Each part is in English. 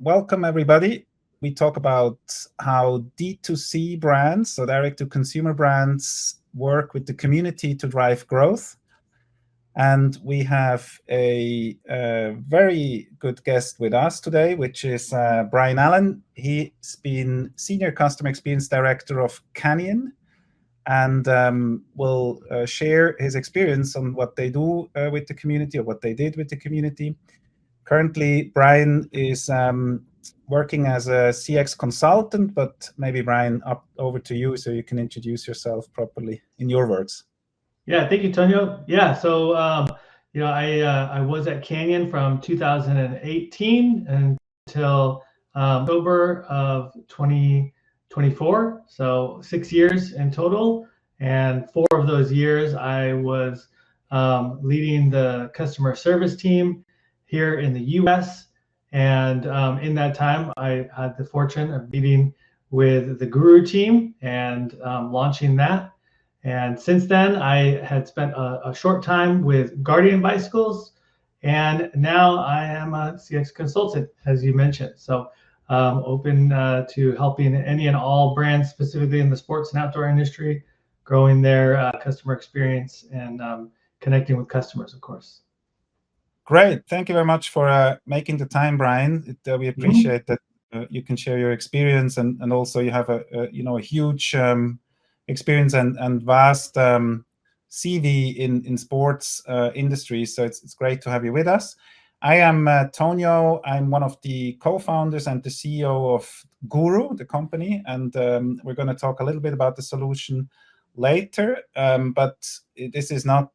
welcome everybody. We talk about how D2C brands, so direct-to-consumer brands, work with the community to drive growth. And we have a very good guest with us today, which is Brian Allen. He's been Senior Customer Experience Director of Canyon, and will share his experience on what they do with the community, or what they did with the community. Currently, Brian is working as a CX consultant, but maybe Brian, over to you so you can introduce yourself properly in your words. Yeah, thank you, Tonio. Yeah, so I was at Canyon from 2018 until October of 2024, so 6 years in total. And 4 of those years, I was leading the customer service team here in the U.S. And in that time, I had the fortune of meeting with the Guru team and launching that. And since then, I had spent a short time with Guardian Bicycles, and now I am a CX consultant, as you mentioned. So open to helping any and all brands, specifically in the sports and outdoor industry, growing their customer experience and connecting with customers, of course. Great. Thank you very much for making the time, Brian. We appreciate that you can share your experience, and also you have a huge experience and vast CV in sports industry. So it's great to have you with us. I am Tonio. I'm one of the co-founders and the CEO of Guru, the company, and we're going to talk a little bit about the solution later. But this is not,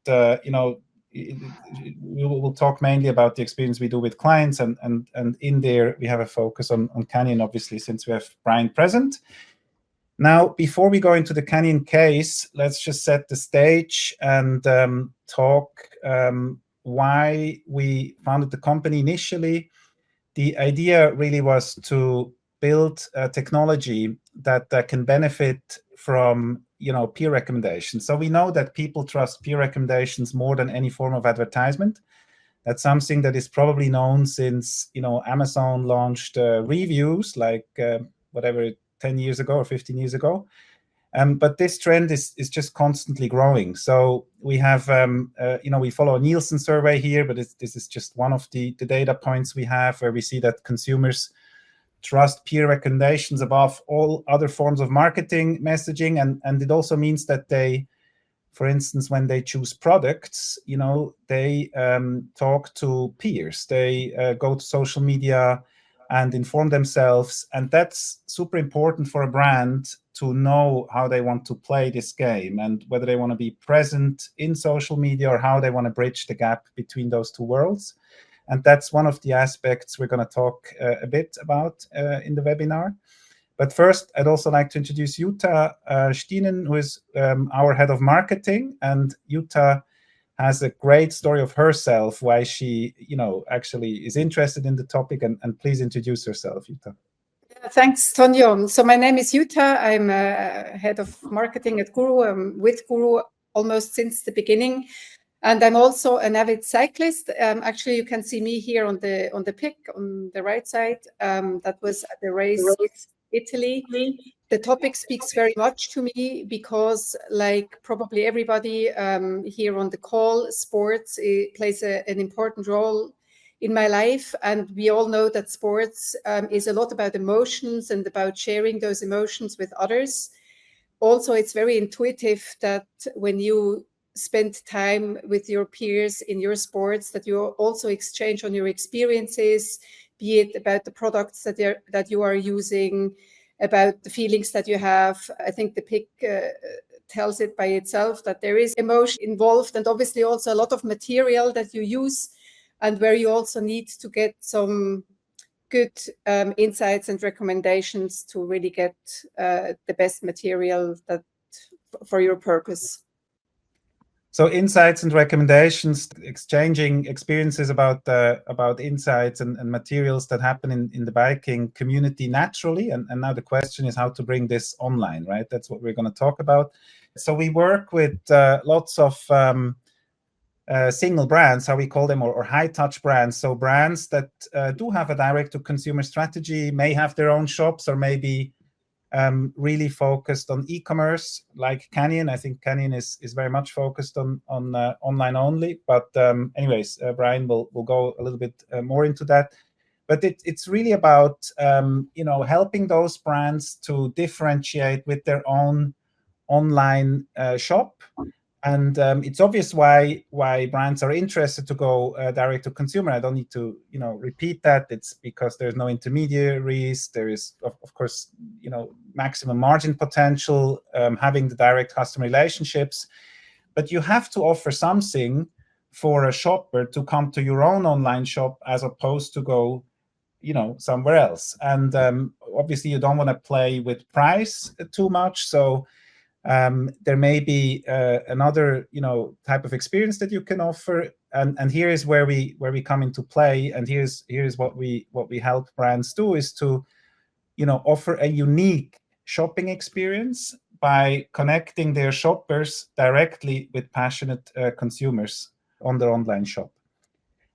we will talk mainly about the experience we do with clients, and in there we have a focus on Canyon, obviously, since we have Brian present. Now, before we go into the Canyon case, let's just set the stage and talk why we founded the company initially. The idea really was to build a technology that can benefit from peer recommendations. So we know that people trust peer recommendations more than any form of advertisement. That's something that is probably known since Amazon launched reviews, like 10 years ago or 15 years ago. But this trend is just constantly growing. So we have, we follow a Nielsen survey here, but this is just one of the data points we have, where we see that consumers trust peer recommendations above all other forms of marketing messaging. And it also means that they, for instance, when they choose products, they talk to peers. They go to social media and inform themselves. And that's super important for a brand to know how they want to play this game, and whether they want to be present in social media or how they want to bridge the gap between those two worlds. And that's one of the aspects we're going to talk a bit about in the webinar. But first, I'd also like to introduce Jutta Stienen, who is our head of marketing. And Jutta has a great story of herself, why she, actually is interested in the topic. And please introduce yourself, Jutta. Thanks, Tonio. So my name is Jutta. I'm head of marketing at Guru. I'm with Guru almost since the beginning. And I'm also an avid cyclist. Actually, you can see me here on the pic on the right side. That was at the race Italy. The topic speaks very much to me because, like probably everybody here on the call, sports plays an important role in my life. And we all know that sports is a lot about emotions and about sharing those emotions with others. Also, it's very intuitive that when you spend time with your peers in your sports, that you also exchange on your experiences, be it about the products that you are using, about the feelings that you have. I think the pic tells it by itself that there is emotion involved, and obviously also a lot of material that you use, and where you also need to get some good insights and recommendations to really get the best material for your purpose. So insights and recommendations, exchanging experiences about insights and materials that happen in the biking community naturally. And now the question is how to bring this online, right? That's what we're going to talk about. So we work with lots of single brands, how we call them, or high touch brands. So brands that do have a direct to consumer strategy, may have their own shops, or maybe really focused on e-commerce, like Canyon. I think Canyon is very much focused on online only. But anyways, Brian will go a little bit more into that. But it's really about helping those brands to differentiate with their own online shop. And it's obvious why brands are interested to go direct to consumer. I don't need to repeat that. It's because there's no intermediaries. There is of course maximum margin potential, having the direct customer relationships. But you have to offer something for a shopper to come to your own online shop as opposed to go somewhere else. And obviously you don't want to play with price too much. So there may be another type of experience that you can offer, and here is where we come into play. And here's what we help brands do, is to offer a unique shopping experience by connecting their shoppers directly with passionate consumers on their online shop.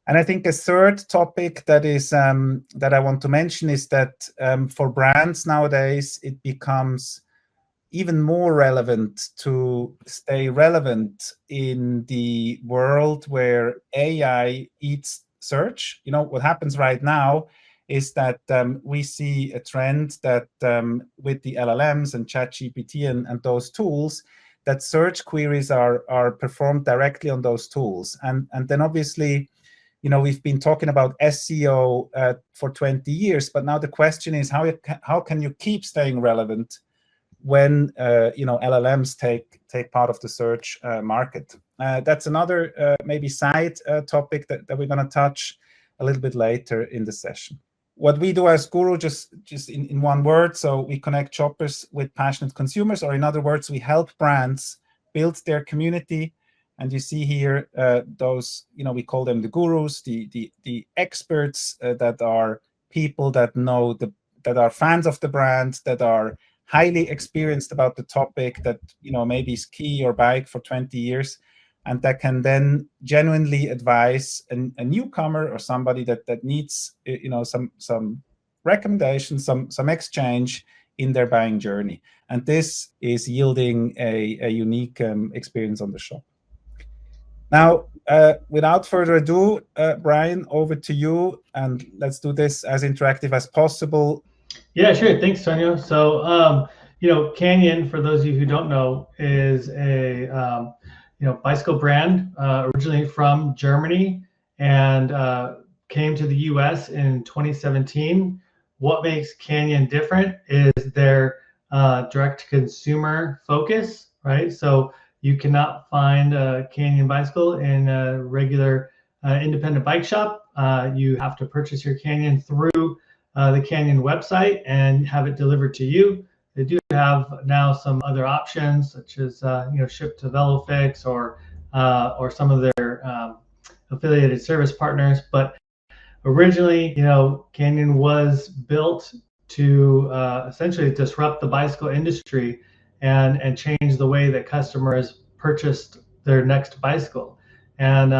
And I think a third topic that is that I want to mention is that for brands nowadays, it becomes even more relevant to stay relevant in the world where AI eats search. What happens right now is that we see a trend that with the LLMs and ChatGPT and those tools, that search queries are performed directly on those tools. And then obviously, we've been talking about SEO for 20 years, but now the question is how can you keep staying relevant when LLMs take part of the search market? That's another maybe side topic that we're going to touch a little bit later in the session. What we do as Guru, just in one word, so we connect shoppers with passionate consumers, or in other words, we help brands build their community. And you see here those, we call them the gurus, the experts that are people that know that are fans of the brand, that are highly experienced about the topic, that maybe ski or bike for 20 years, and that can then genuinely advise a newcomer or somebody that needs some recommendations, some exchange in their buying journey. And this is yielding a unique experience on the shop. Now, without further ado, Brian, over to you, and let's do this as interactive as possible. Yeah, sure. Thanks, Tonio. So, Canyon, for those of you who don't know, is a bicycle brand originally from Germany, and came to the U.S. in 2017. What makes Canyon different is their direct-to-consumer focus, right? So you cannot find a Canyon bicycle in a regular independent bike shop. You have to purchase your Canyon through the Canyon website and have it delivered to you. They do have now some other options, such as ship to Velofix or some of their affiliated service partners. But originally, Canyon was built to essentially disrupt the bicycle industry and change the way that customers purchased their next bicycle. And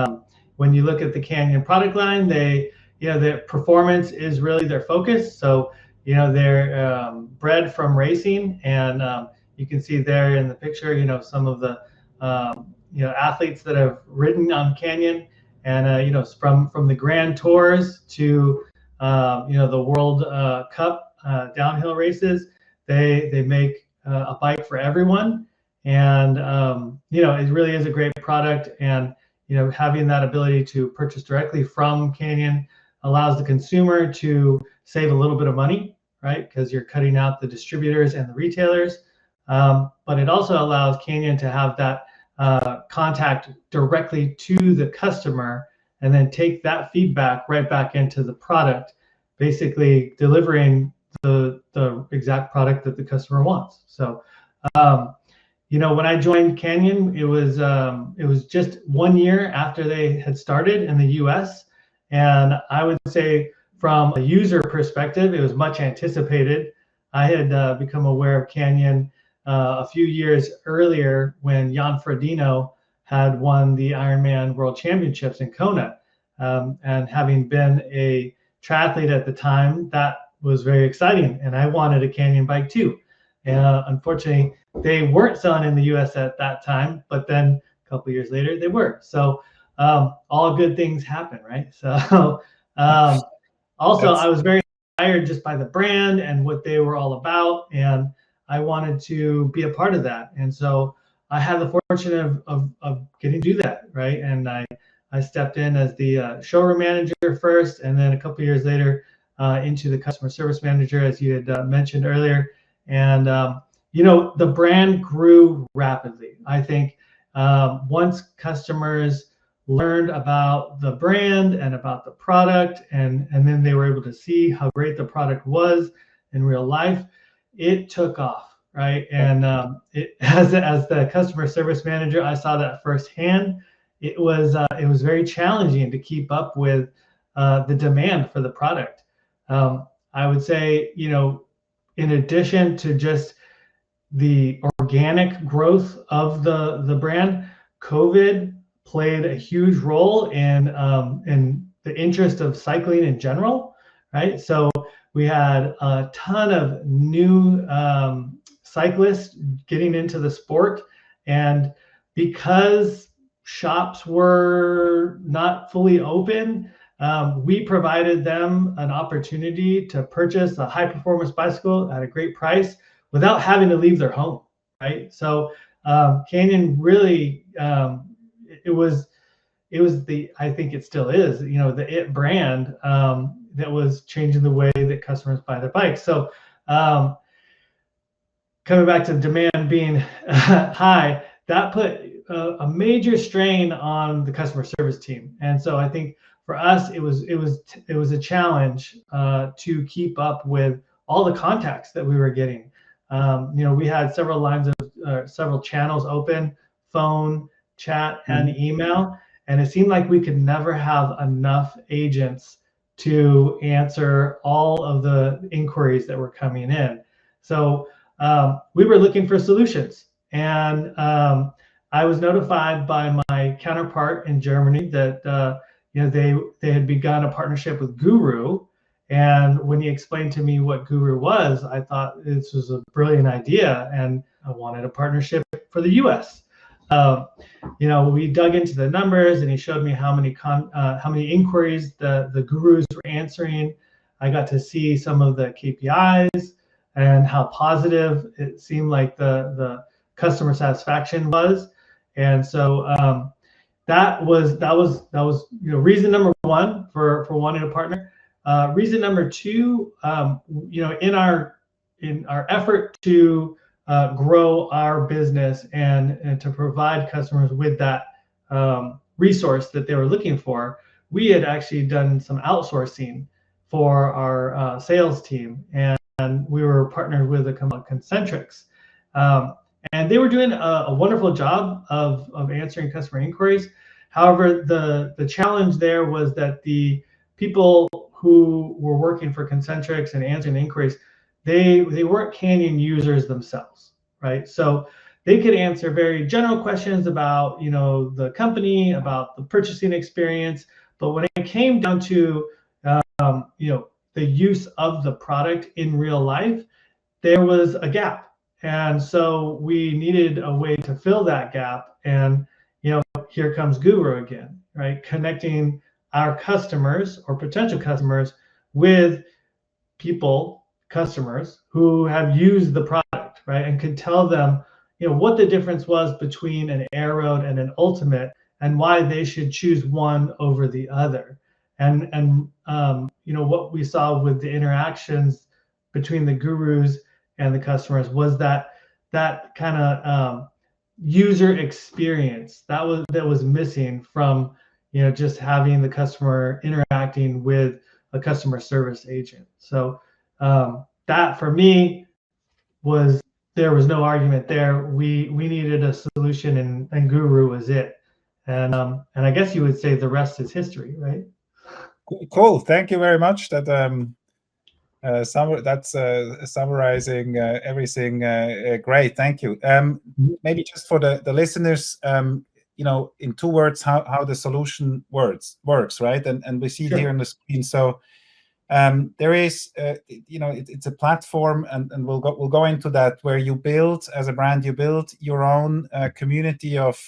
when you look at the Canyon product line, their performance is really their focus. So, they're bred from racing, and you can see there in the picture, some of the athletes that have ridden on Canyon, and from the Grand Tours to the World Cup downhill races, they make a bike for everyone. And it really is a great product, and having that ability to purchase directly from Canyon allows the consumer to save a little bit of money, right? Because you're cutting out the distributors and the retailers. But it also allows Canyon to have that contact directly to the customer, and then take that feedback right back into the product, basically delivering the exact product that the customer wants. So, when I joined Canyon, it was just 1 year after they had started in the U.S. And I would say from a user perspective, it was much anticipated. I had become aware of Canyon a few years earlier when Jan Frodeno had won the Ironman World Championships in Kona. And having been a triathlete at the time, that was very exciting. And I wanted a Canyon bike too. Unfortunately, they weren't selling in the US at that time, but then a couple of years later, they were. So all good things happen, right? So also, I was very inspired just by the brand and what they were all about. And I wanted to be a part of that. And so I had the fortune of getting to do that, right? And I stepped in as the showroom manager first, and then a couple of years later into the customer service manager, as you had mentioned earlier. And the brand grew rapidly. I think once customers learned about the brand and about the product, and then they were able to see how great the product was in real life, it took off, right? And as the customer service manager, I saw that firsthand. It was very challenging to keep up with the demand for the product. I would say, in addition to just the organic growth of the brand, COVID played a huge role in the interest of cycling in general, right? So we had a ton of new cyclists getting into the sport, and because shops were not fully open, we provided them an opportunity to purchase a high-performance bicycle at a great price without having to leave their home, right? So Canyon really, it was I think it still is, the IT brand that was changing the way that customers buy their bikes. So coming back to demand being high, that put a major strain on the customer service team. And so I think for us, it was a challenge to keep up with all the contacts that we were getting. We had several lines of several channels open: phone, chat, and email. And it seemed like we could never have enough agents to answer all of the inquiries that were coming in. So we were looking for solutions. And I was notified by my counterpart in Germany that they had begun a partnership with Guru. And when he explained to me what Guru was, I thought this was a brilliant idea, and I wanted a partnership for the US. We dug into the numbers, and he showed me how many inquiries the Gurus were answering. I got to see some of the KPIs and how positive it seemed like the customer satisfaction was. And so that was reason number one for wanting a partner. Reason number two, in our effort to grow our business and to provide customers with that resource that they were looking for, we had actually done some outsourcing for our sales team, and we were partnered with a company called Concentrix. And they were doing a wonderful job of answering customer inquiries. However, the challenge there was that the people who were working for Concentrix and answering inquiries, they weren't Canyon users themselves, right? So they could answer very general questions about the company, about the purchasing experience, but when it came down to the use of the product in real life, there was a gap. And so we needed a way to fill that gap. And here comes Guru again, right? Connecting our customers or potential customers with customers who have used the product, right? And could tell them, what the difference was between an Airroad and an Ultimate, and why they should choose one over the other. And what we saw with the interactions between the Gurus and the customers was that kind of user experience that was missing from just having the customer interacting with a customer service agent. So that for me there was no argument there. We needed a solution, and Guru was it. And I guess you would say the rest is history, right? Cool. Thank you very much. That's summarizing everything. Great. Thank you. Maybe just for the listeners, in 2 words how the solution works, right? And we see it Sure. here on the screen. So there is, it's a platform, and we'll go into that, where you build, as a brand, you build your own community of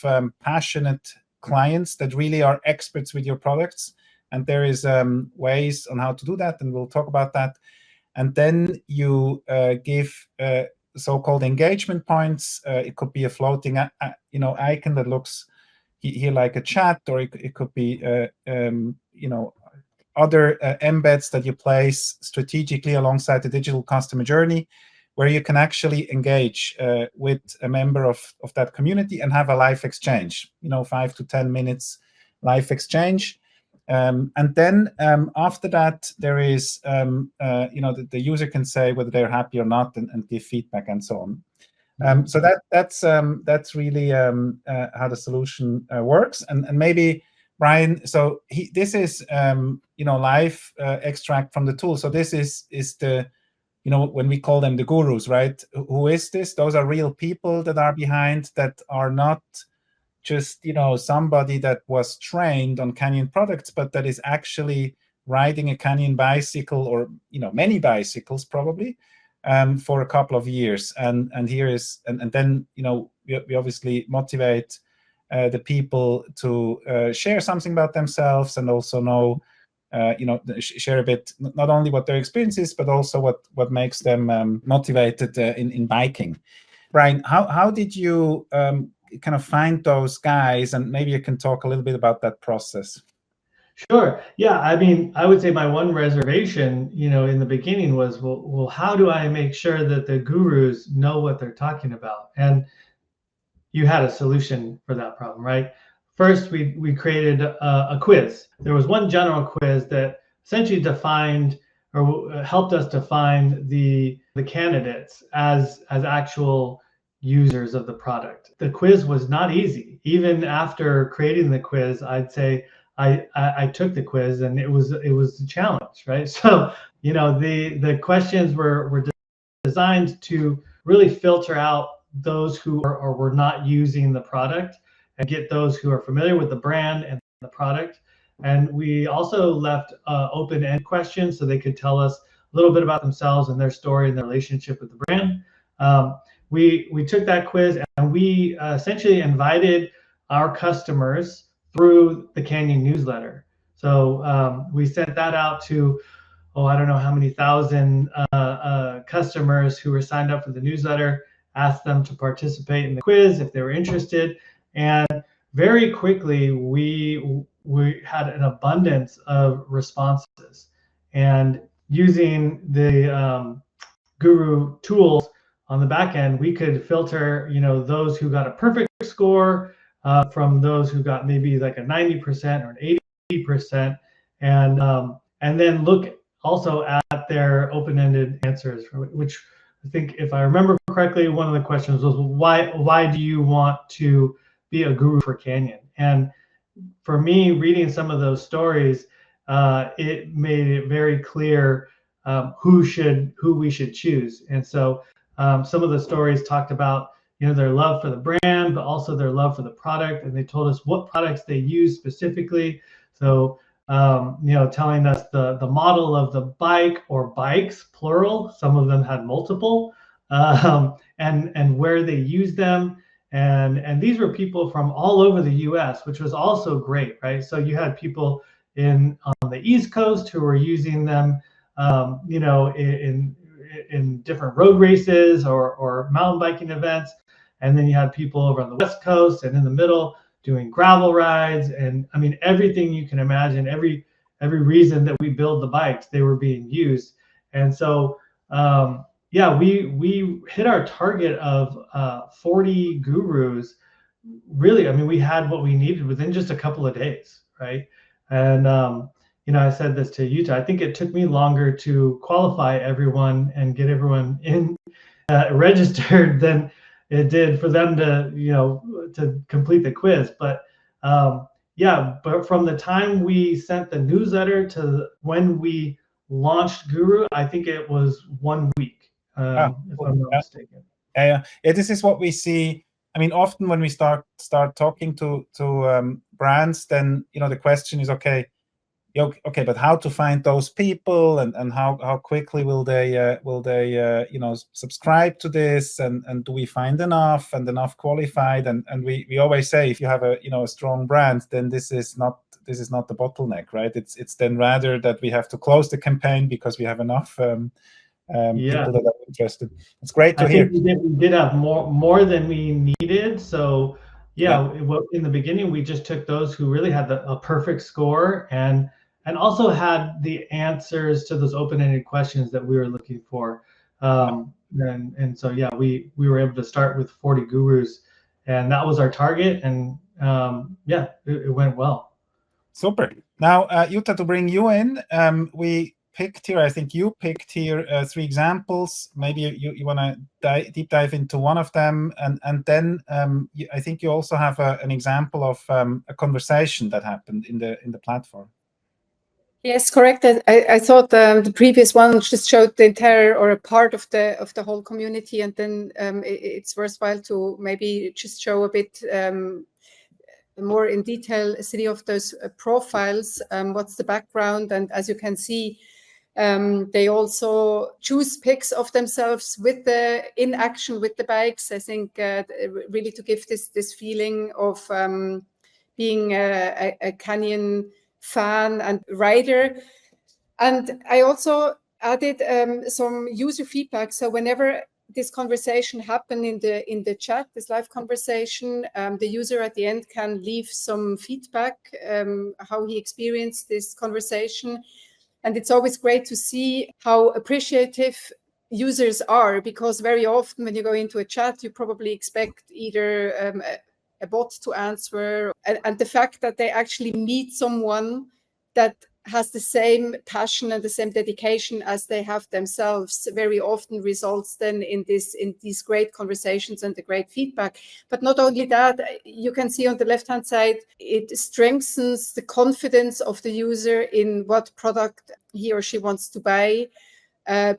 passionate clients that really are experts with your products. And there is ways on how to do that, and we'll talk about that. And then you give so-called engagement points. It could be a floating, icon that looks here like a chat, or it could be, other embeds that you place strategically alongside the digital customer journey, where you can actually engage with a member of that community and have a live exchange, 5 to 10 minutes live exchange. And then after that, there is, the user can say whether they're happy or not, and give feedback and so on. So that's really how the solution works. And maybe, Brian, so this is live extract from the tool. So this is the, when we call them the gurus, right? Who is this? Those are real people that are behind, that are not just somebody that was trained on Canyon products, but that is actually riding a Canyon bicycle, or many bicycles probably, for a couple of years. And here is, and then we obviously motivate the people to share something about themselves, and also know, share a bit, not only what their experience is, but also what makes them motivated in biking. Brian, how did you kind of find those guys? And maybe you can talk a little bit about that process. Sure. Yeah. I mean, I would say my one reservation, in the beginning was, well, how do I make sure that the gurus know what they're talking about? And you had a solution for that problem, right? First, we created a quiz. There was one general quiz that essentially defined, or helped us define the candidates as actual users of the product. The quiz was not easy. Even after creating the quiz, I'd say I took the quiz, and it was a challenge, right? So the questions were designed to really filter out those who were not using the product, and get those who are familiar with the brand and the product. And we also left open-end questions, so they could tell us a little bit about themselves and their story and their relationship with the brand. We took that quiz, and we essentially invited our customers through the Canyon newsletter. So we sent that out to, I don't know how many thousand customers who were signed up for the newsletter, asked them to participate in the quiz if they were interested. And very quickly, we had an abundance of responses. And using the Guru tools on the back end, we could filter, those who got a perfect score from those who got maybe like a 90% or an 80%, and then look also at their open-ended answers, which I think, if I remember correctly, one of the questions was, why do you want to be a guru for Canyon? And for me, reading some of those stories, it made it very clear who we should choose. And so some of the stories talked about their love for the brand, but also their love for the product, and they told us what products they use specifically. So telling us the model of the bike, or bikes plural, some of them had multiple, and where they use them. And these were people from all over the US, which was also great, right? So you had people on the East Coast who were using them, in different road races or mountain biking events. And then you had people over on the West Coast and in the middle doing gravel rides. And I mean, everything you can imagine, every reason that we build the bikes, they were being used. And so, we hit our target of 40 gurus. Really, I mean, we had what we needed within just a couple of days, right? And I said this to Yuta, I think it took me longer to qualify everyone and get everyone in registered than it did for them to complete the quiz. But but from the time we sent the newsletter to when we launched Guru, I think it was 1 week, if I'm not mistaken. Yeah, this is what we see I mean, often when we start talking to brands, then the question is, okay, but how to find those people, and how quickly will they subscribe to this, and do we find enough qualified? And we always say, if you have a strong brand, then this is not the bottleneck, right? It's then rather that we have to close the campaign because we have enough people that are interested. It's great to hear. I think we did have more than we needed. So in the beginning, we just took those who really had a perfect score and also had the answers to those open-ended questions that we were looking for. And so we were able to start with 40 gurus, and that was our target. And it went well. Super. Now, Jutta, to bring you in, we picked here, I think you picked here 3 examples. Maybe you want to deep dive into one of them, and then I think you also have an example of a conversation that happened in the platform. Yes, correct. I thought the previous one just showed the entire or a part of the whole community, and then it's worthwhile to maybe just show a bit more in detail 3 of those profiles. What's the background? And as you can see, they also choose pics of themselves in action with the bikes. I think really to give this feeling of being a Canyon fan and rider. And I also added some user feedback. So whenever this conversation happened in the chat, this live conversation, the user at the end can leave some feedback, how he experienced this conversation. And it's always great to see how appreciative users are, because very often when you go into a chat, you probably expect either a bot to answer, and the fact that they actually meet someone that has the same passion and the same dedication as they have themselves very often results then in these great conversations and the great feedback. But not only that, you can see on the left-hand side, it strengthens the confidence of the user in what product he or she wants to buy,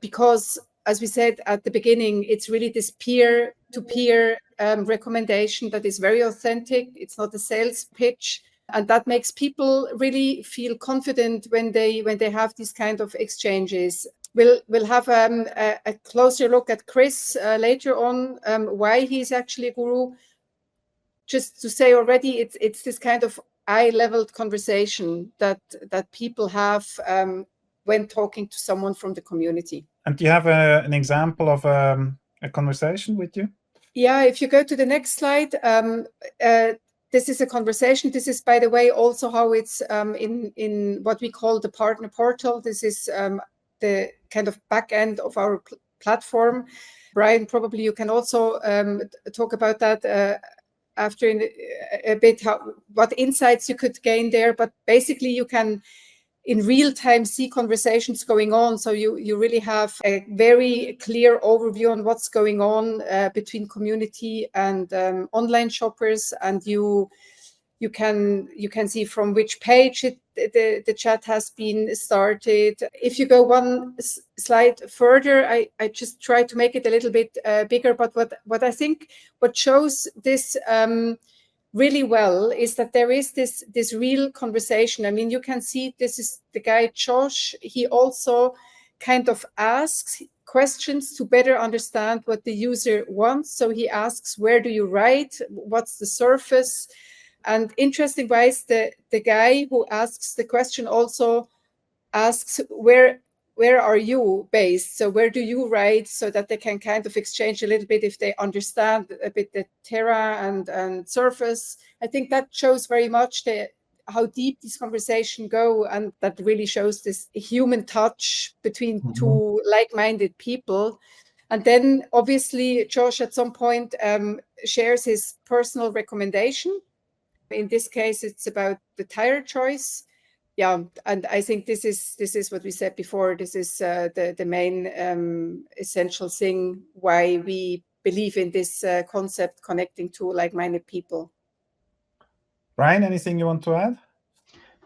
because as we said at the beginning, it's really this peer-to-peer recommendation that is very authentic. It's not a sales pitch. And that makes people really feel confident when they have these kind of exchanges. We'll have a closer look at Chris later on, why he's actually a guru. Just to say already, it's this kind of eye-leveled conversation that people have when talking to someone from the community. And do you have an example of a conversation with you? Yeah, if you go to the next slide, this is a conversation. This is, by the way, also how it's in what we call the partner portal. This is the kind of back end of our platform. Brian, probably you can also talk about that after in a bit, what insights you could gain there. But basically, you can in real time see conversations going on. So you really have a very clear overview on what's going on between community and online shoppers, and you can see from which page the chat has been started. If you go one slide further, I just try to make it a little bit bigger. But what I think what shows this really well is that there is this real conversation. I mean, you can see this is the guy Josh. He also kind of asks questions to better understand what the user wants. So he asks, where do you ride? What's the surface? And interesting wise, the guy who asks the question also asks, where are you based? So where do you ride? So that they can kind of exchange a little bit if they understand a bit the terra and surface. I think that shows very much how deep this conversation go, and that really shows this human touch between two like-minded people. And then obviously Josh at some point shares his personal recommendation. In this case, it's about the tire choice. Yeah, and I think this is what we said before. This is the main essential thing why we believe in this concept, connecting to like-minded people. Brian, anything you want to add?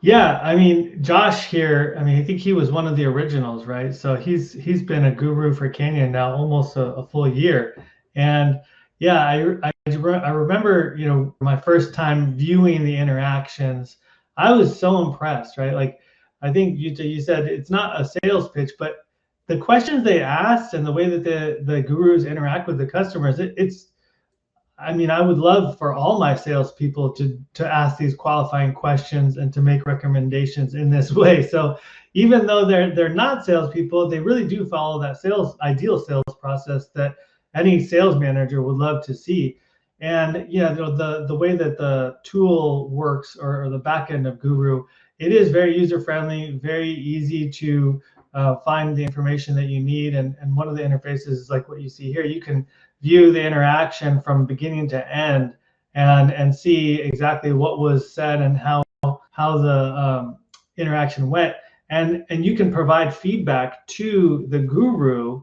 Yeah, I mean, Josh here, I mean, I think he was one of the originals, right? So he's been a guru for Canyon now almost a full year. And Yeah, I remember, my first time viewing the interactions, I was so impressed, right? Like, I think you said it's not a sales pitch, but the questions they asked and the way that the gurus interact with the customers, it's I mean, I would love for all my salespeople to ask these qualifying questions and to make recommendations in this way. So even though they're not salespeople, they really do follow that ideal sales process that any sales manager would love to see. And yeah, the way that the tool works, or the back end of Guru, it is very user friendly, very easy to find the information that you need. And one of the interfaces is like what you see here. You can view the interaction from beginning to end and see exactly what was said and how the interaction went. And you can provide feedback to the guru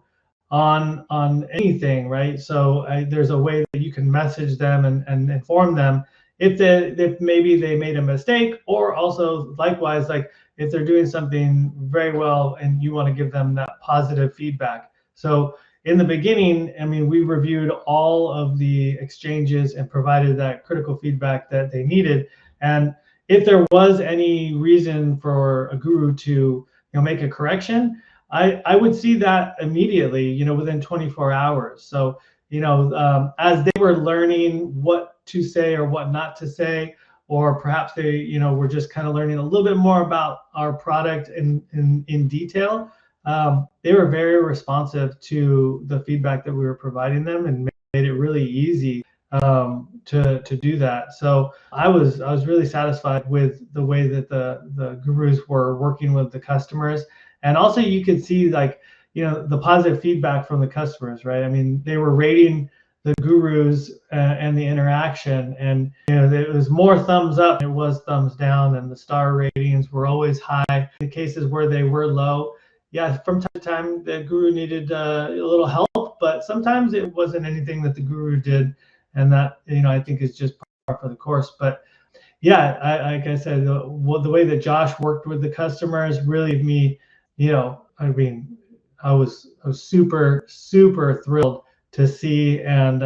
on anything, right? So there's a way that you can message them and inform them if maybe they made a mistake, or also likewise, like if they're doing something very well and you want to give them that positive feedback. So in the beginning, I mean, we reviewed all of the exchanges and provided that critical feedback that they needed. And if there was any reason for a guru to make a correction, I would see that immediately, within 24 hours. So, as they were learning what to say or what not to say, or perhaps they, were just kind of learning a little bit more about our product in detail, they were very responsive to the feedback that we were providing them, and made it really easy to do that. So I was really satisfied with the way that the gurus were working with the customers. And also you could see, like, the positive feedback from the customers, right? I mean, they were rating the gurus and the interaction, and it was more thumbs up than it was thumbs down, and the star ratings were always high. In the cases where they were low, yeah, from time to time the guru needed a little help, but sometimes it wasn't anything that the guru did, and that I think is just par for the course. But yeah, like I said, the way that Josh worked with the customers really made me, I mean, I was super thrilled to see, and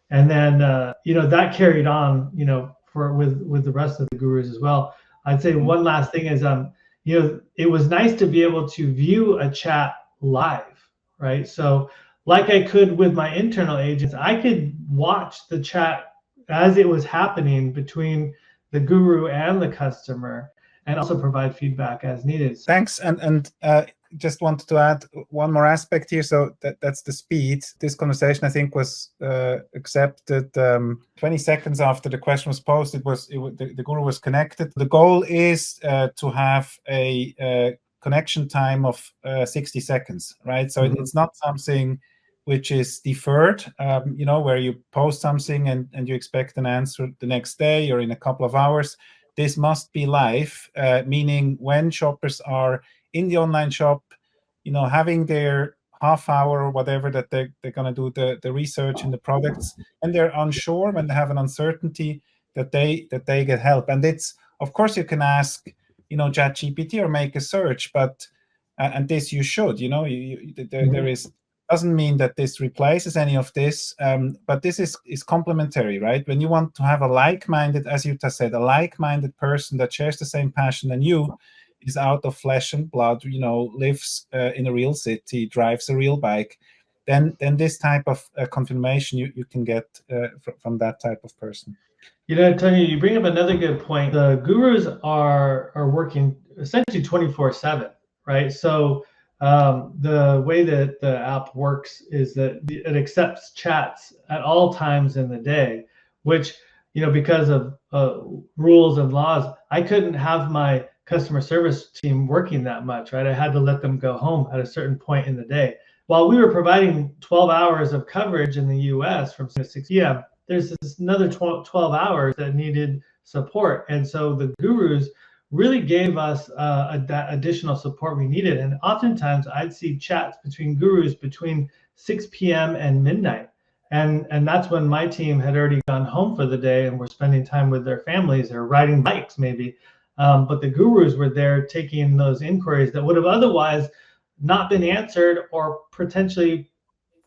then that carried on, with the rest of the gurus as well. I'd say one last thing is it was nice to be able to view a chat live, right? So like I could with my internal agents, I could watch the chat as it was happening between the guru and the customer, and also provide feedback as needed. Thanks. And just wanted to add one more aspect here. So that's the speed. This conversation, I think, was accepted 20 seconds after the question was posted. The guru was connected. The goal is to have a connection time of 60 seconds, right? So it's not something which is deferred, where you post something and you expect an answer the next day or in a couple of hours. This must be live, meaning when shoppers are in the online shop, having their half hour or whatever that they're going to do the research in the products, and they're unsure, when they have an uncertainty, that they get help. And it's, of course, you can ask, ChatGPT or make a search, but and this you should, there is. Doesn't mean that this replaces any of this, but this is complementary, right? When you want to have a like-minded, as Jutta said, a like-minded person that shares the same passion than you, is out of flesh and blood, lives in a real city, drives a real bike, then this type of confirmation you can get from that type of person. Tony, you bring up another good point. The gurus are working essentially 24/7, right? So the way that the app works is that it accepts chats at all times in the day, which, because of rules and laws, I couldn't have my customer service team working that much, right? I had to let them go home at a certain point in the day. While we were providing 12 hours of coverage in the US from 6 to 6 p.m., there's another 12 hours that needed support. And so the gurus really gave us that additional support we needed. And oftentimes I'd see chats between gurus between 6 p.m. and midnight. And that's when my team had already gone home for the day and were spending time with their families or riding bikes maybe. But the gurus were there taking those inquiries that would have otherwise not been answered, or potentially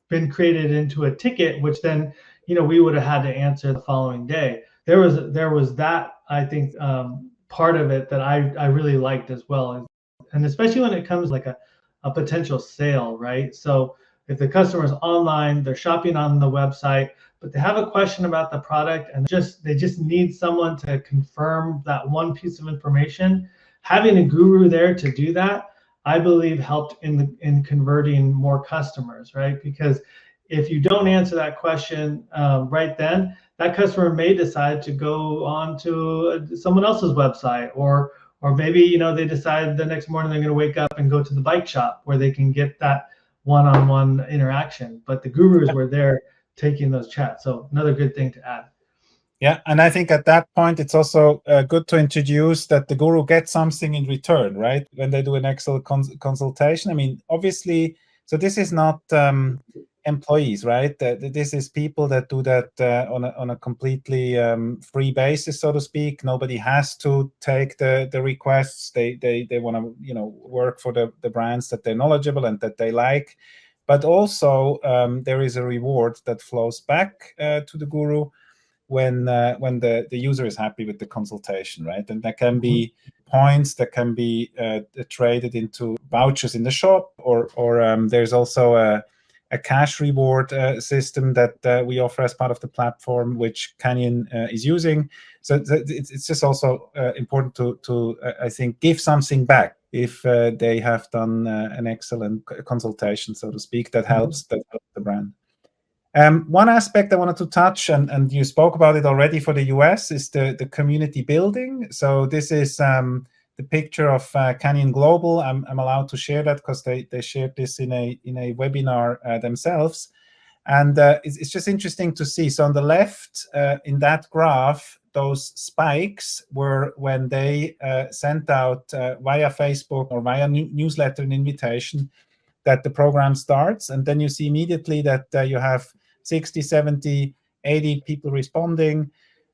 been created into a ticket, which then we would have had to answer the following day. There was that, I think, part of it that I really liked as well, and especially when it comes like a potential sale, right? So if the customer is online, they're shopping on the website, but they have a question about the product and they just need someone to confirm that one piece of information, having a guru there to do that, I believe helped in converting more customers, right? Because if you don't answer that question right then, that customer may decide to go on to someone else's website, or maybe they decide the next morning they're going to wake up and go to the bike shop where they can get that one-on-one interaction. But the gurus were there taking those chats. So another good thing to add. Yeah, and I think at that point it's also good to introduce that the guru gets something in return, right? When they do an Excel consultation. I mean, obviously, so this is not employees, right? This is people that do that on a completely free basis, so to speak. Nobody has to take the requests. They want to work for the brands that they're knowledgeable and that they like. But also there is a reward that flows back to the guru when the user is happy with the consultation, right? And that can be points that can be traded into vouchers in the shop, or there's also a cash reward system that we offer as part of the platform, which Canyon is using. So it's just also important to I think, give something back if they have done an excellent consultation, so to speak, that helps the brand. One aspect I wanted to touch, and you spoke about it already for the US, is the community building. So this is the picture of Canyon Global. I'm allowed to share that because they shared this in a webinar themselves. And it's just interesting to see. So on the left, in that graph, those spikes were when they sent out via Facebook or via newsletter an invitation that the program starts. And then you see immediately that you have 60, 70, 80 people responding.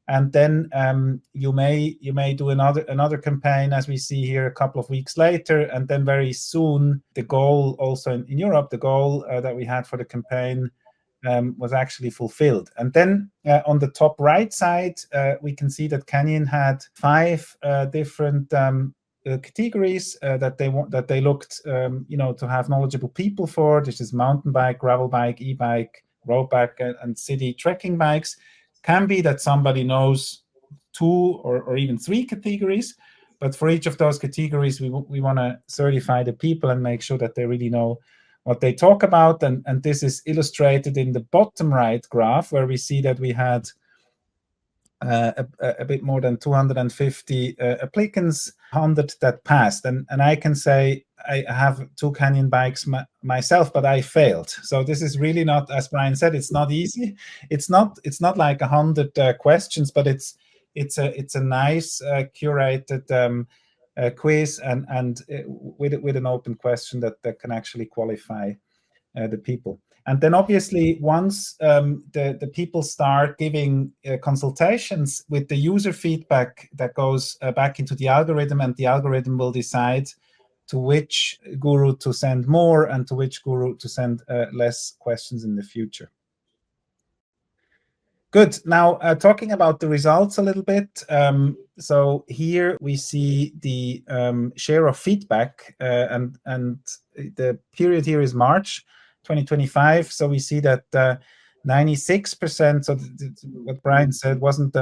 And then you may do another campaign, as we see here, a couple of weeks later. And then very soon, the goal also in Europe, the goal that we had for the campaign was actually fulfilled. And then on the top right side, we can see that Canyon had 5 different categories that they looked to have knowledgeable people for. This is mountain bike, gravel bike, e-bike, road bike, and city trekking bikes. Can be that somebody knows 2 or even 3 categories, but for each of those categories, we want to certify the people and make sure that they really know what they talk about. And this is illustrated in the bottom right graph, where we see that we had a bit more than 250 applicants, 100 that passed. And I can say I have 2 Canyon bikes myself, but I failed. So this is really not, as Brian said, it's not easy. It's not like 100 questions, but it's a nice curated quiz and with an open question that can actually qualify the people. And then obviously once the people start giving consultations with the user feedback, that goes back into the algorithm, and the algorithm will decide to which guru to send more and to which guru to send less questions in the future. Good. Now, talking about the results a little bit. So here we see the share of feedback, and the period here is March 2025. So we see that 96%, so what Brian said wasn't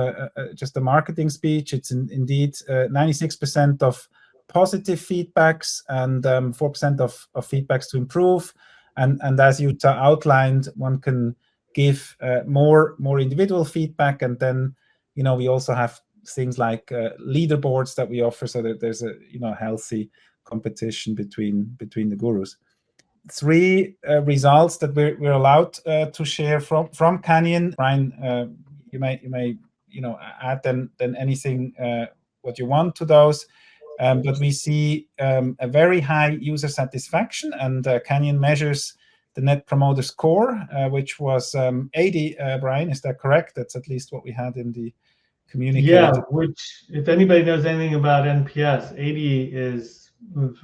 just a marketing speech. It's indeed 96% of positive feedbacks and 4% of feedbacks to improve. And as you outlined, one can give more individual feedback, and then we also have things like leaderboards that we offer, so that there's a healthy competition between the gurus. 3 results that we're allowed to share from Canyon. Brian, you may add then anything what you want to those. But we see a very high user satisfaction, and Canyon measures the Net Promoter Score, which was 80. Brian, is that correct? That's at least what we had in the communication. Yeah, which, if anybody knows anything about NPS, 80 is,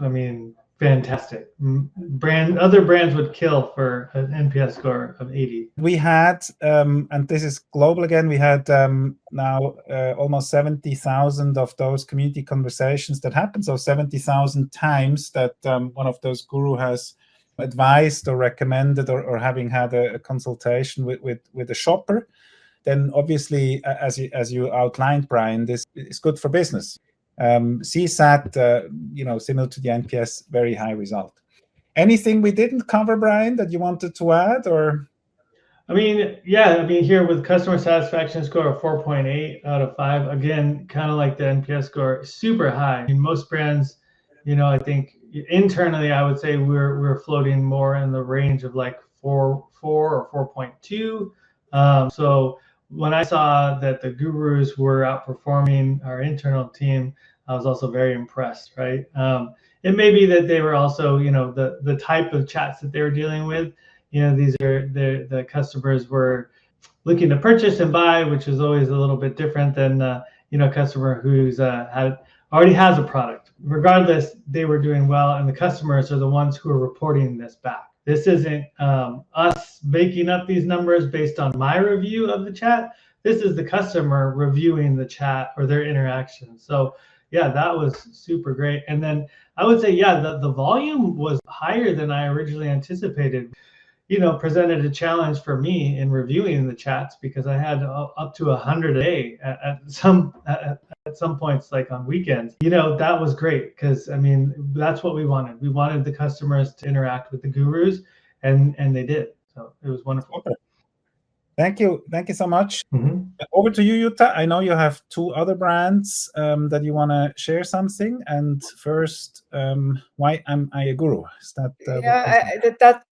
I mean, fantastic. Other brands would kill for an NPS score of 80. We had, and this is global again, we had now almost 70,000 of those community conversations that happen. So 70,000 times that one of those guru has advised or recommended or having had a consultation with a shopper. Then obviously, as you outlined, Brian, this is good for business. CSAT, similar to the NPS, very high result. Anything we didn't cover, Brian, that you wanted to add, or? Here with customer satisfaction score of 4.8 out of 5, again, kind of like the NPS score, super high. Most brands, I think internally, I would say we're floating more in the range of like 4 or 4.2. So when I saw that the gurus were outperforming our internal team, I was also very impressed, right? It may be that they were also, the type of chats that they were dealing with, these are the customers were looking to purchase and buy, which is always a little bit different than, a customer who's already has a product. Regardless, they were doing well, and the customers are the ones who are reporting this back. This isn't us making up these numbers based on my review of the chat. This is the customer reviewing the chat or their interaction. So yeah, that was super great. And then I would say, the volume was higher than I originally anticipated. Presented a challenge for me in reviewing the chats because I had up to 100 a day at some points, like on weekends. That was great because that's what we wanted. We wanted the customers to interact with the gurus, and they did. So it was wonderful. Okay. Thank you so much. Mm-hmm. Over to you, Jutta. I know you have 2 other brands that you want to share something. And first, why am I a guru? Is that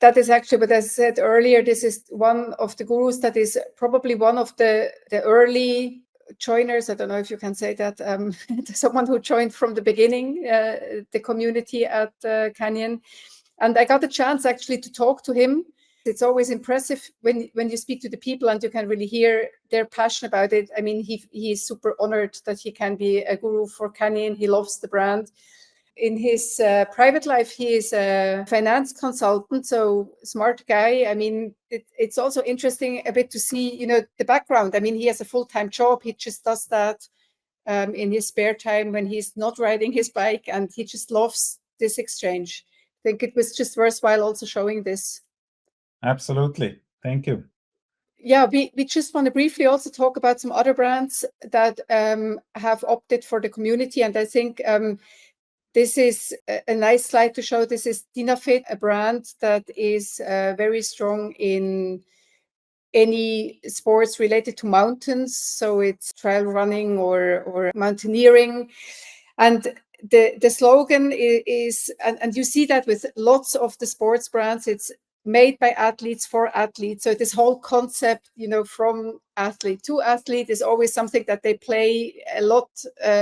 that is actually what I said earlier. This is one of the gurus that is probably one of the early joiners. I don't know if you can say that. Someone who joined from the beginning, the community at Canyon. And I got a chance actually to talk to him. It's always impressive when you speak to the people and you can really hear their passion about it. He is super honored that he can be a guru for Canyon. He loves the brand. In his private life, he is a finance consultant, so smart guy. It's also interesting a bit to see, the background. He has a full-time job. He just does that in his spare time when he's not riding his bike, and he just loves this exchange. I think it was just worthwhile also showing this. Absolutely. Thank you. Yeah, we just want to briefly also talk about some other brands that have opted for the community. And I think this is a nice slide to show. This is Dynafit, a brand that is very strong in any sports related to mountains. So it's trail running or mountaineering. And the slogan is, and you see that with lots of the sports brands, it's made by athletes for athletes. So this whole concept, from athlete to athlete is always something that they play a lot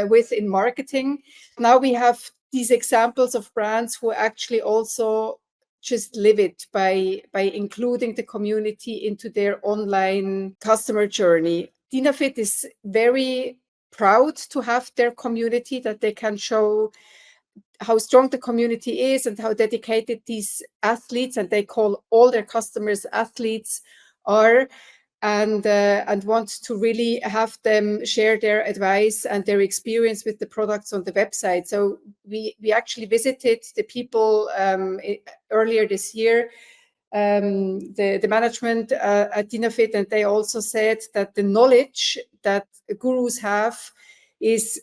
with in marketing. Now we have these examples of brands who actually also just live it by including the community into their online customer journey. Dynafit is very proud to have their community, that they can show how strong the community is and how dedicated these athletes, and they call all their customers athletes, are, and want to really have them share their advice and their experience with the products on the website. So we actually visited the people earlier this year, the management at Dynafit, and they also said that the knowledge that gurus have is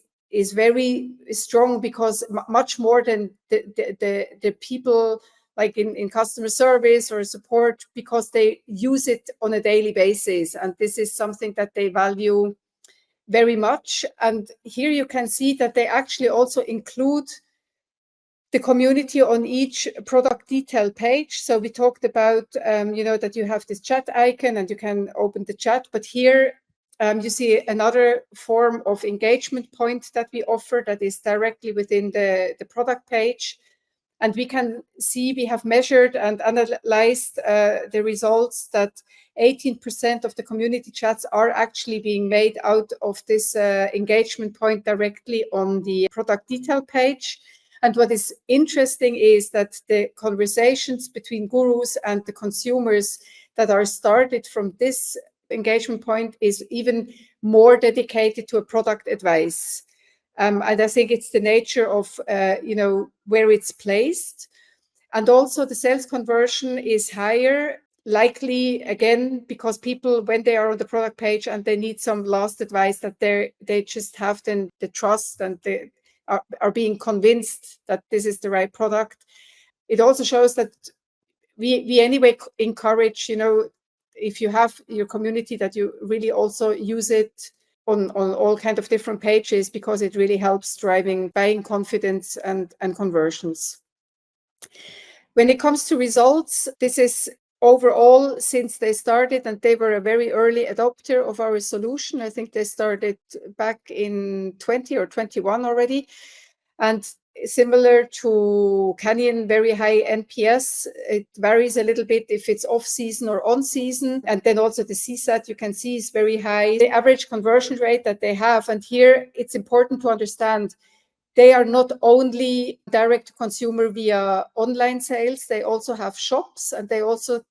very strong, because much more than the people like in customer service or support, because they use it on a daily basis. And this is something that they value very much. And here you can see that they actually also include the community on each product detail page. So we talked about, that you have this chat icon and you can open the chat, but here you see another form of engagement point that we offer that is directly within the product page. And we can see, we have measured and analyzed the results that 18% of the community chats are actually being made out of this engagement point directly on the product detail page. And what is interesting is that the conversations between gurus and the consumers that are started from this engagement point is even more dedicated to a product advice. And I think it's the nature of, where it's placed. And also the sales conversion is higher, likely, again, because people, when they are on the product page and they need some last advice, that they just have then the trust and they are being convinced that this is the right product. It also shows that we anyway encourage, if you have your community, that you really also use it on all kind of different pages, because it really helps driving buying confidence and conversions. When it comes to results, this is overall, since they started, and they were a very early adopter of our solution. I think they started back in 20 or 21 already. And similar to Canyon, very high NPS. It varies a little bit if it's off season or on season. And then also the CSAT, you can see, is very high. The average conversion rate that they have, and here it's important to understand, they are not only direct to consumer via online sales, they also have shops, and they also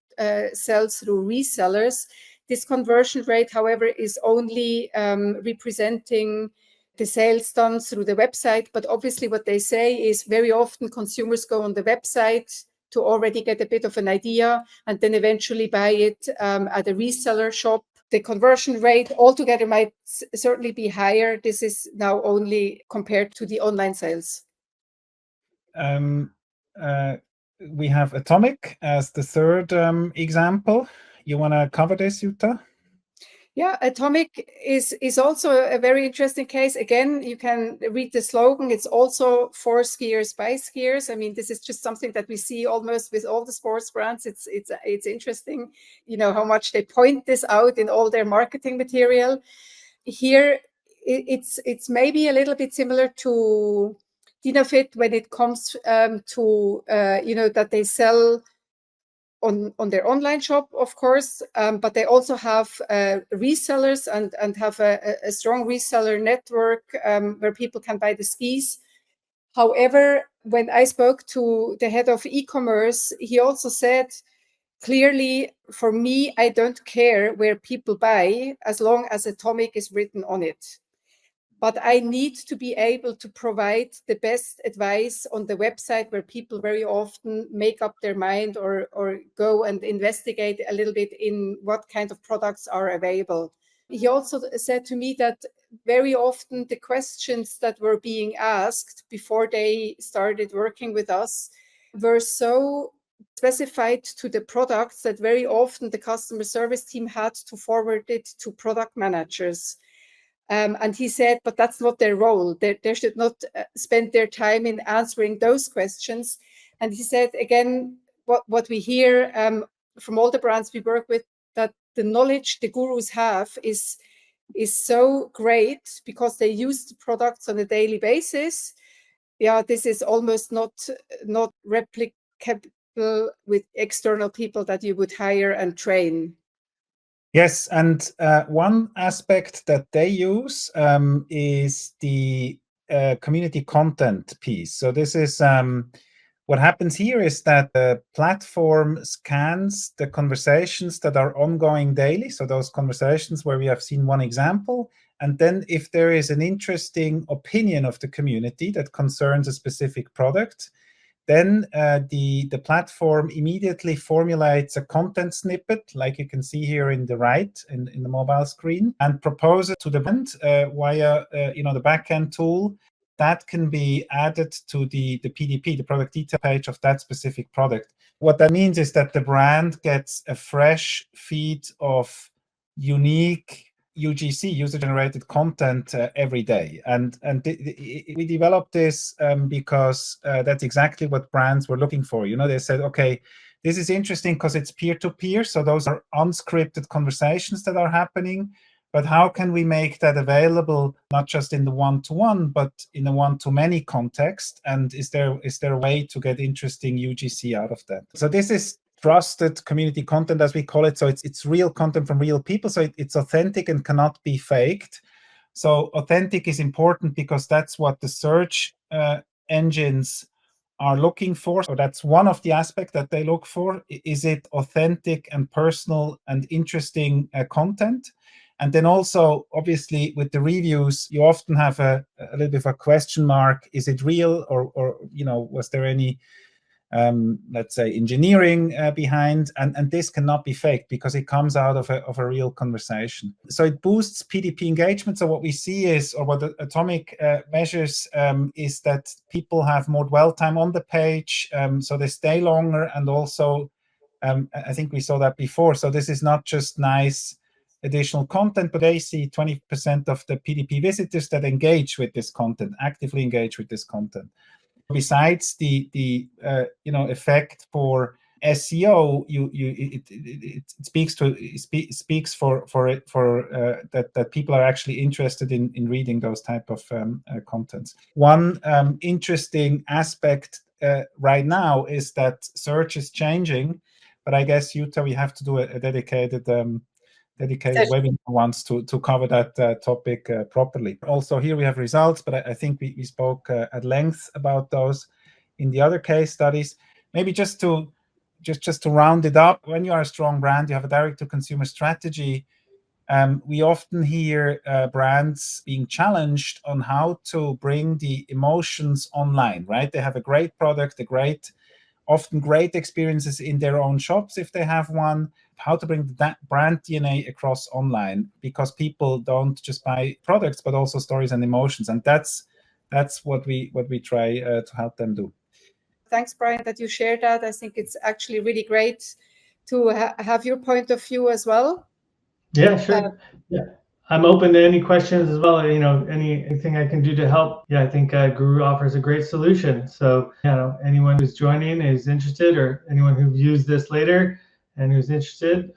sell through resellers. This conversion rate, however, is only representing the sales done through the website. But obviously what they say is very often consumers go on the website to already get a bit of an idea and then eventually buy it at a reseller shop. The conversion rate altogether might certainly be higher. This is now only compared to the online sales. We have Atomic as the third example. You want to cover this, Jutta? Yeah, Atomic is also a very interesting case. Again, you can read the slogan. It's also for skiers by skiers. I mean, this is just something that we see almost with all the sports brands. It's interesting, how much they point this out in all their marketing material. Here, it's maybe a little bit similar to Dynafit when it comes to that they sell on their online shop, of course, but they also have resellers and have a strong reseller network where people can buy the skis. However, when I spoke to the head of eCommerce, he also said, clearly, for me, I don't care where people buy as long as Atomic is written on it. But I need to be able to provide the best advice on the website, where people very often make up their mind or go and investigate a little bit in what kind of products are available. He also said to me that very often the questions that were being asked before they started working with us were so specified to the products that very often the customer service team had to forward it to product managers. And he said, but that's not their role. They should not spend their time in answering those questions. And he said, again, what we hear from all the brands we work with, that the knowledge the gurus have is so great because they use the products on a daily basis. Yeah, this is almost not replicable with external people that you would hire and train. Yes, and one aspect that they use is the community content piece. So this is what happens here is that the platform scans the conversations that are ongoing daily. So those conversations where we have seen one example. And then if there is an interesting opinion of the community that concerns a specific product, then the platform immediately formulates a content snippet, like you can see here in the right, in the mobile screen, and proposes to the brand via the backend tool that can be added to the PDP, the product detail page of that specific product. What that means is that the brand gets a fresh feed of unique UGC, user-generated content, every day. And we developed this because that's exactly what brands were looking for. They said, okay, this is interesting because it's peer-to-peer. So those are unscripted conversations that are happening. But how can we make that available, not just in the one-to-one, but in a one-to-many context? And is there a way to get interesting UGC out of that? So this is trusted community content, as we call it. So it's real content from real people. So it's authentic and cannot be faked. So authentic is important because that's what the search engines are looking for. So that's one of the aspects that they look for. Is it authentic and personal and interesting content? And then also, obviously, with the reviews, you often have a little bit of a question mark. Is it real, or was there any let's say engineering behind, and this cannot be faked because it comes out of a real conversation. So it boosts PDP engagement. So what we see is, or what Atomic measures is that people have more dwell time on the page, so they stay longer, and also I think we saw that before. So this is not just nice additional content, but they see 20% of the PDP visitors that engage with this content, actively engage with this content. Besides the effect for SEO, it speaks for that people are actually interested in reading those type of contents. One interesting aspect right now is that search is changing, but I guess, Jutta, we have to do a dedicated webinar once to cover that topic properly. Also, here we have results, but I think we spoke at length about those in the other case studies. Maybe just to round it up, when you are a strong brand, you have a direct-to-consumer strategy. We often hear brands being challenged on how to bring the emotions online, right? They have a great product, often great experiences in their own shops if they have one. How to bring that brand DNA across online, because people don't just buy products but also stories and emotions, and that's what we try to help them do. Thanks, Brian, that you shared that. I think it's actually really great to have your point of view as well. Yeah, sure. Yeah, I'm open to any questions as well. Anything I can do to help. Yeah, I think Guru offers a great solution. So, anyone who's joining is interested, or anyone who views this later and who's interested,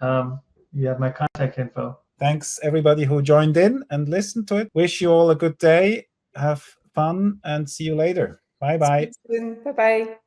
you have my contact info. Thanks everybody who joined in and listened to it. Wish you all a good day. Have fun and see you later. Bye-bye. Bye-bye.